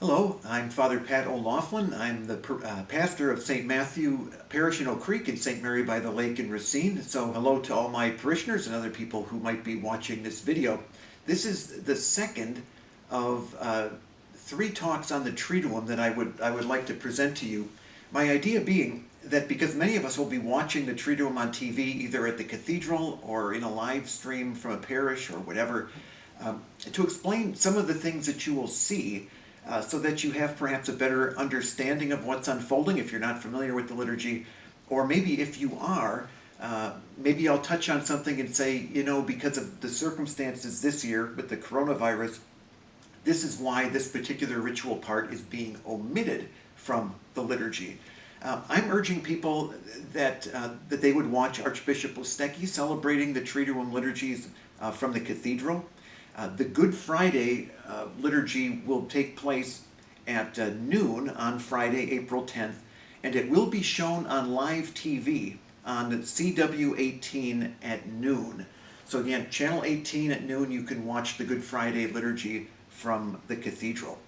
Hello, I'm Father Pat O'Laughlin. I'm the pastor of St. Matthew Parish in Oak Creek and St. Mary by the Lake in Racine. So hello to all my parishioners and other people who might be watching this video. This is the second of three talks on the Triduum that I would like to present to you. My idea being that because many of us will be watching the Triduum on TV either at the cathedral or in a live stream from a parish or whatever, to explain some of the things that you will see so that you have perhaps a better understanding of what's unfolding if you're not familiar with the liturgy, or maybe if you are, maybe I'll touch on something and say, because of the circumstances this year with the coronavirus, this is why this particular ritual part is being omitted from the liturgy. I'm urging people that they would watch Archbishop Ostecki celebrating the Triduum liturgies from the cathedral. The Good Friday liturgy will take place at noon on Friday, April 10th, and it will be shown on live TV on CW18 at noon. So again, channel 18 at noon, you can watch the Good Friday liturgy from the cathedral.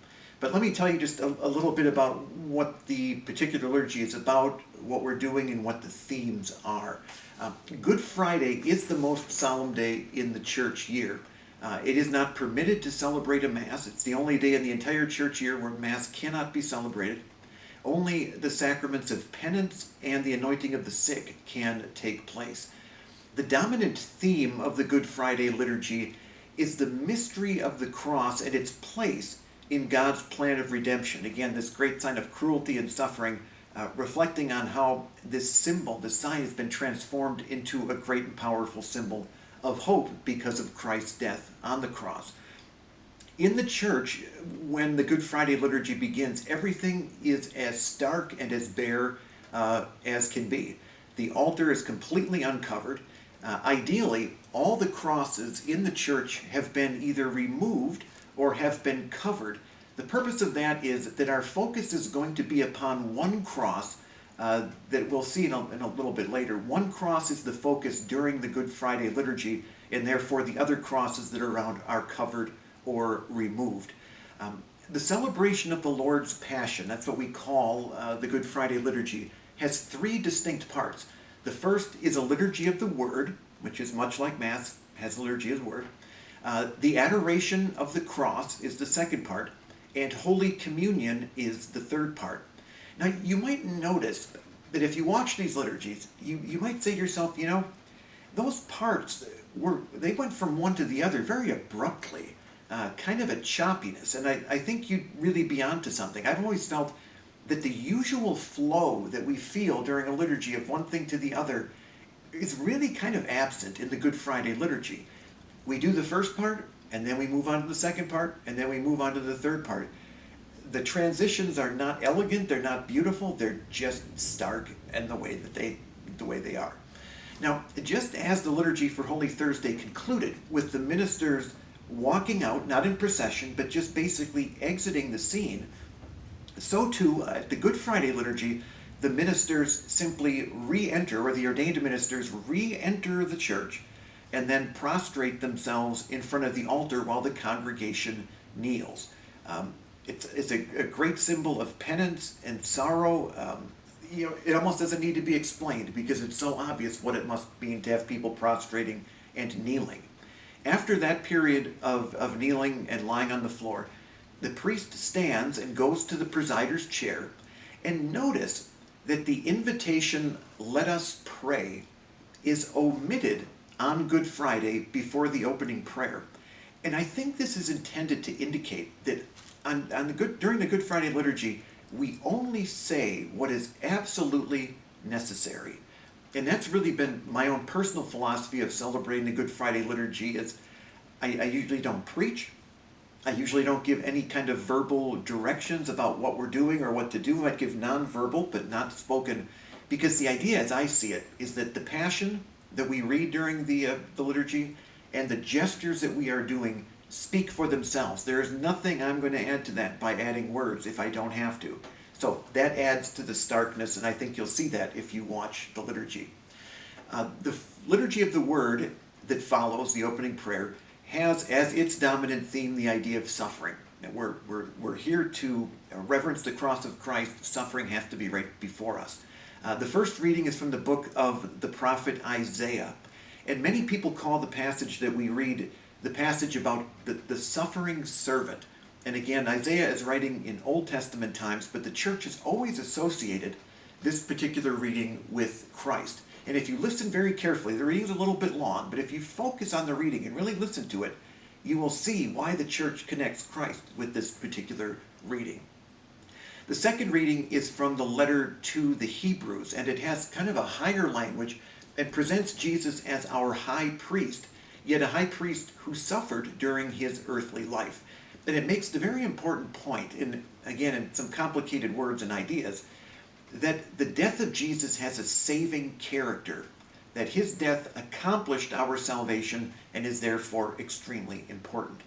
But let me tell you just a little bit about what the particular liturgy is about, what we're doing, and what the themes are. Good Friday is the most solemn day in the church year. It is not permitted to celebrate a Mass. It's the only day in the entire church year where Mass cannot be celebrated. Only the sacraments of penance and the anointing of the sick can take place. The dominant theme of the Good Friday liturgy is the mystery of the cross and its place in God's plan of redemption. Again, this great sign of cruelty and suffering, reflecting on how this symbol, this sign, has been transformed into a great and powerful symbol of hope because of Christ's death on the cross. In the church, when the Good Friday liturgy begins, everything is as stark and as bare as can be. The altar is completely uncovered. Ideally, all the crosses in the church have been either removed or have been covered. The purpose of that is that our focus is going to be upon one cross that we'll see in a little bit later. One cross is the focus during the Good Friday liturgy, and therefore the other crosses that are around are covered or removed. The celebration of the Lord's Passion, that's what we call the Good Friday liturgy, has three distinct parts. The first is a liturgy of the Word, which is much like Mass, has a liturgy of the Word. The Adoration of the Cross is the second part, and Holy Communion is the third part. Now, you might notice that if you watch these liturgies, you might say to yourself, those parts they went from one to the other very abruptly, kind of a choppiness, and I think you'd really be onto something. I've always felt that the usual flow that we feel during a liturgy of one thing to the other is really kind of absent in the Good Friday liturgy. We do the first part, and then we move on to the second part, and then we move on to the third part. The transitions are not elegant, they're not beautiful, they're just stark and the way they are. Now, just as the liturgy for Holy Thursday concluded with the ministers walking out, not in procession, but just basically exiting the scene, so too at the Good Friday liturgy, the ministers simply re-enter, or the ordained ministers re-enter the church and then prostrate themselves in front of the altar while the congregation kneels. It's a great symbol of penance and sorrow. It almost doesn't need to be explained because it's so obvious what it must mean to have people prostrating and kneeling. After that period of kneeling and lying on the floor, the priest stands and goes to the presider's chair, and notice that the invitation, "Let us pray," is omitted on Good Friday before the opening prayer. And I think this is intended to indicate that during the Good Friday liturgy, we only say what is absolutely necessary. And that's really been my own personal philosophy of celebrating the Good Friday liturgy. Is I usually don't preach. I usually don't give any kind of verbal directions about what we're doing or what to do. I give non-verbal but not spoken, because the idea, as I see it, is that the Passion that we read during the liturgy and the gestures that we are doing speak for themselves. There is nothing I'm going to add to that by adding words if I don't have to. So that adds to the starkness, and I think you'll see that if you watch the liturgy. The liturgy of the Word that follows the opening prayer has as its dominant theme the idea of suffering. We're here to reverence the cross of Christ. Suffering has to be right before us. The first reading is from the book of the prophet Isaiah. And many people call the passage that we read the passage about the suffering servant. And again, Isaiah is writing in Old Testament times, but the church has always associated this particular reading with Christ. And if you listen very carefully, the reading's a little bit long, but if you focus on the reading and really listen to it, you will see why the church connects Christ with this particular reading. The second reading is from the letter to the Hebrews, and it has kind of a higher language and presents Jesus as our high priest, yet a high priest who suffered during his earthly life. And it makes the very important point, in some complicated words and ideas, that the death of Jesus has a saving character, that his death accomplished our salvation and is therefore extremely important.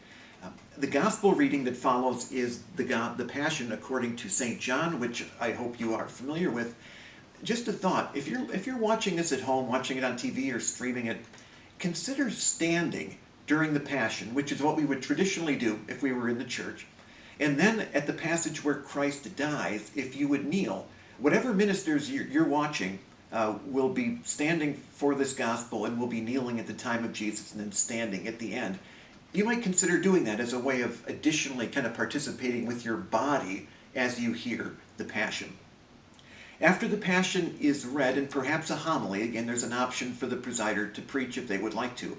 The gospel reading that follows is the Passion according to St. John, which I hope you are familiar with. Just a thought, if you're watching this at home, watching it on TV or streaming it, consider standing during the Passion, which is what we would traditionally do if we were in the church. And then at the passage where Christ dies, if you would kneel. Whatever ministers you're watching will be standing for this gospel and will be kneeling at the time of Jesus and then standing at the end. You might consider doing that as a way of additionally kind of participating with your body as you hear the Passion. After the Passion is read, and perhaps a homily, again there's an option for the presider to preach if they would like to,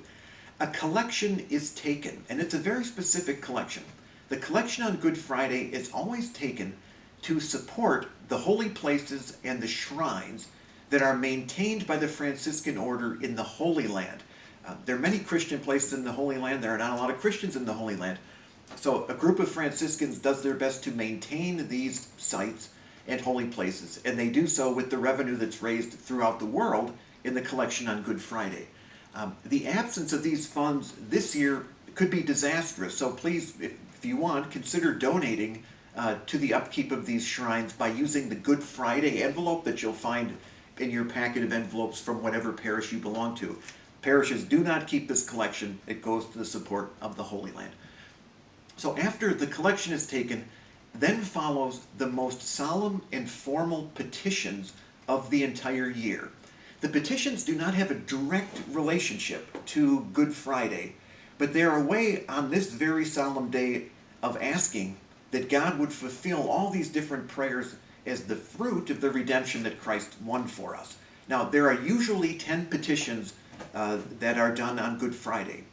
a collection is taken, and it's a very specific collection. The collection on Good Friday is always taken to support the holy places and the shrines that are maintained by the Franciscan order in the Holy Land. There are many Christian places in the Holy Land. There are not a lot of Christians in the Holy Land. So a group of Franciscans does their best to maintain these sites and holy places, and they do so with the revenue that's raised throughout the world in the collection on Good Friday. The absence of these funds this year could be disastrous, so please, if you want, consider donating to the upkeep of these shrines by using the Good Friday envelope that you'll find in your packet of envelopes from whatever parish you belong to. Parishes do not keep this collection. It goes to the support of the Holy Land. So after the collection is taken, then follows the most solemn and formal petitions of the entire year. The petitions do not have a direct relationship to Good Friday, but they are a way on this very solemn day of asking that God would fulfill all these different prayers as the fruit of the redemption that Christ won for us. Now, there are usually 10 petitions that are done on Good Friday.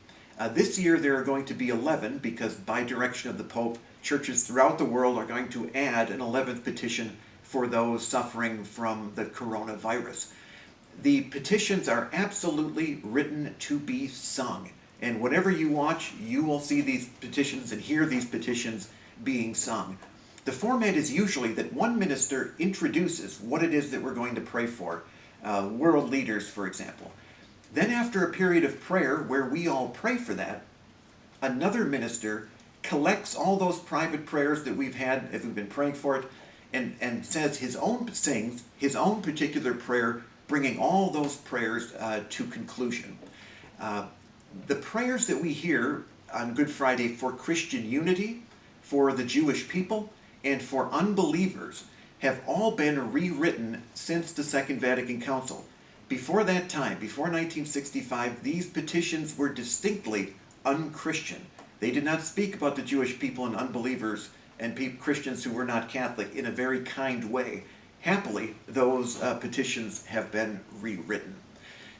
This year there are going to be 11 because by direction of the Pope, churches throughout the world are going to add an 11th petition for those suffering from the coronavirus. The petitions are absolutely written to be sung. And whatever you watch, you will see these petitions and hear these petitions being sung. The format is usually that one minister introduces what it is that we're going to pray for, world leaders, for example. Then after a period of prayer where we all pray for that, another minister collects all those private prayers that we've had, if we've been praying for it, and sings his own particular prayer, bringing all those prayers to conclusion. The prayers that we hear on Good Friday for Christian unity, for the Jewish people, and for unbelievers have all been rewritten since the Second Vatican Council. Before that time, before 1965, these petitions were distinctly unchristian. They did not speak about the Jewish people and unbelievers and Christians who were not Catholic in a very kind way. Happily, those petitions have been rewritten.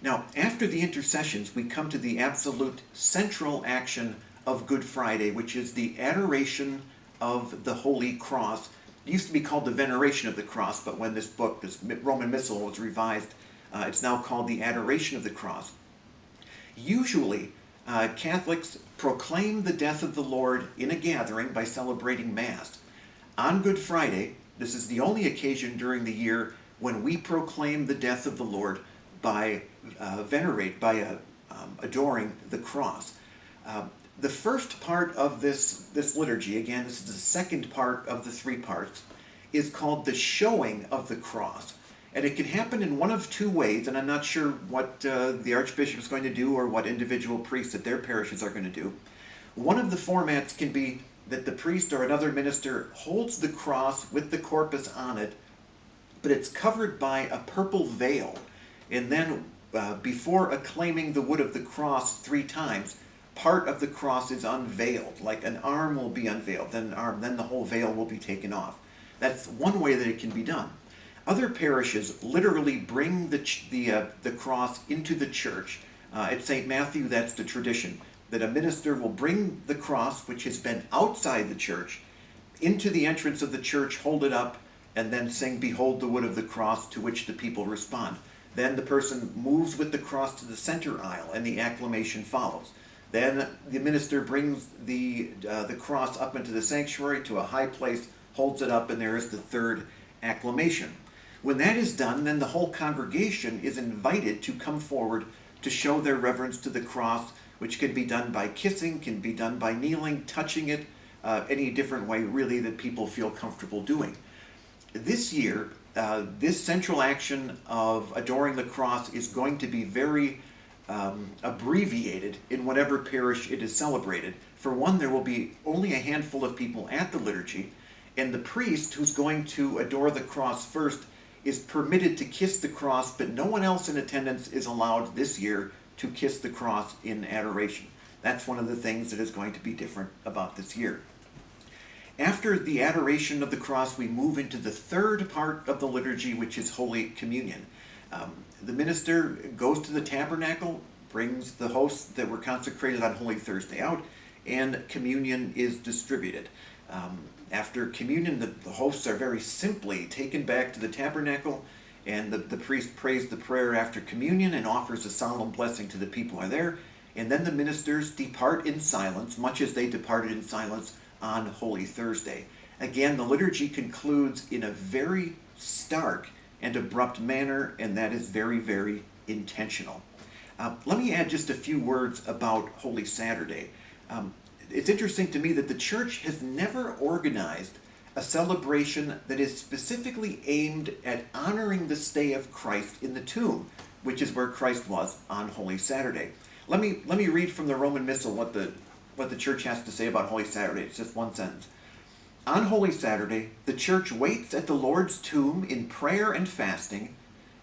Now, after the intercessions, we come to the absolute central action of Good Friday, which is the adoration of the Holy Cross. It used to be called the veneration of the cross, but when this book, this Roman Missal, was revised, it's now called the Adoration of the Cross. Usually, Catholics proclaim the death of the Lord in a gathering by celebrating Mass. On Good Friday, this is the only occasion during the year when we proclaim the death of the Lord by adoring the cross. The first part of this liturgy, again, this is the second part of the three parts, is called the showing of the cross. And it can happen in one of two ways, and I'm not sure what the Archbishop is going to do or what individual priests at their parishes are going to do. One of the formats can be that the priest or another minister holds the cross with the corpus on it, but it's covered by a purple veil. And then before acclaiming the wood of the cross 3 times, part of the cross is unveiled, like an arm will be unveiled, then an arm, then the whole veil will be taken off. That's one way that it can be done. Other parishes literally bring the cross into the church. At St. Matthew, that's the tradition, that a minister will bring the cross, which has been outside the church, into the entrance of the church, hold it up, and then sing, "Behold the wood of the cross," to which the people respond. Then the person moves with the cross to the center aisle, and the acclamation follows. Then the minister brings the cross up into the sanctuary to a high place, holds it up, and there is the 3rd acclamation. When that is done, then the whole congregation is invited to come forward to show their reverence to the cross, which can be done by kissing, can be done by kneeling, touching it, any different way really that people feel comfortable doing. This year, this central action of adoring the cross is going to be very abbreviated in whatever parish it is celebrated. For one, there will be only a handful of people at the liturgy, and the priest who's going to adore the cross first is permitted to kiss the cross, but no one else in attendance is allowed this year to kiss the cross in adoration. That's one of the things that is going to be different about this year. After the adoration of the cross, we move into the 3rd part of the liturgy, which is Holy Communion. The minister goes to the tabernacle, brings the hosts that were consecrated on Holy Thursday out, and communion is distributed. After communion, the hosts are very simply taken back to the tabernacle, and the priest prays the prayer after communion and offers a solemn blessing to the people who are there, and then the ministers depart in silence, much as they departed in silence on Holy Thursday. Again, the liturgy concludes in a very stark and abrupt manner, and that is very, very intentional. Let me add just a few words about Holy Saturday. It's interesting to me that the Church has never organized a celebration that is specifically aimed at honoring the stay of Christ in the tomb, which is where Christ was on Holy Saturday. Let me read from the Roman Missal what the Church has to say about Holy Saturday. It's just one sentence. On Holy Saturday, the Church waits at the Lord's tomb in prayer and fasting,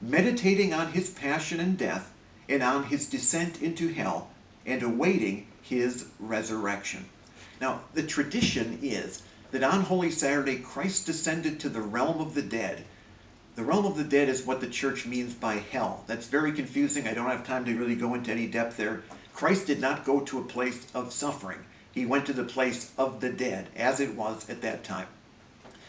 meditating on his passion and death, and on his descent into hell, and awaiting his resurrection. Now, the tradition is that on Holy Saturday, Christ descended to the realm of the dead. The realm of the dead is what the Church means by hell. That's very confusing. I don't have time to really go into any depth there. Christ did not go to a place of suffering. He went to the place of the dead, as it was at that time.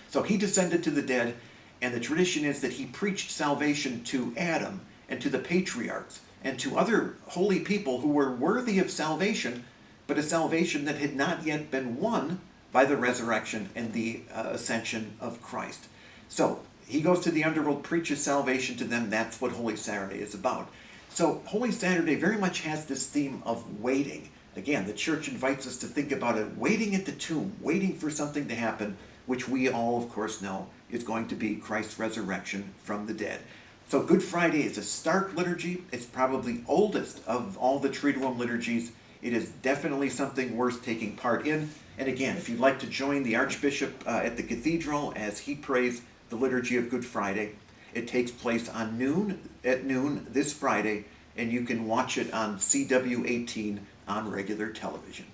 So he descended to the dead, and the tradition is that he preached salvation to Adam and to the patriarchs and to other holy people who were worthy of salvation, but a salvation that had not yet been won by the resurrection and the ascension of Christ. So he goes to the underworld, preaches salvation to them. That's what Holy Saturday is about. So Holy Saturday very much has this theme of waiting. Again, the Church invites us to think about it, waiting at the tomb, waiting for something to happen, which we all, of course, know is going to be Christ's resurrection from the dead. So Good Friday is a stark liturgy. It's probably oldest of all the Triduum liturgies. It is definitely something worth taking part in. And again, if you'd like to join the Archbishop at the Cathedral as he prays the Liturgy of Good Friday, it takes place at noon this Friday, and you can watch it on CW18 on regular television.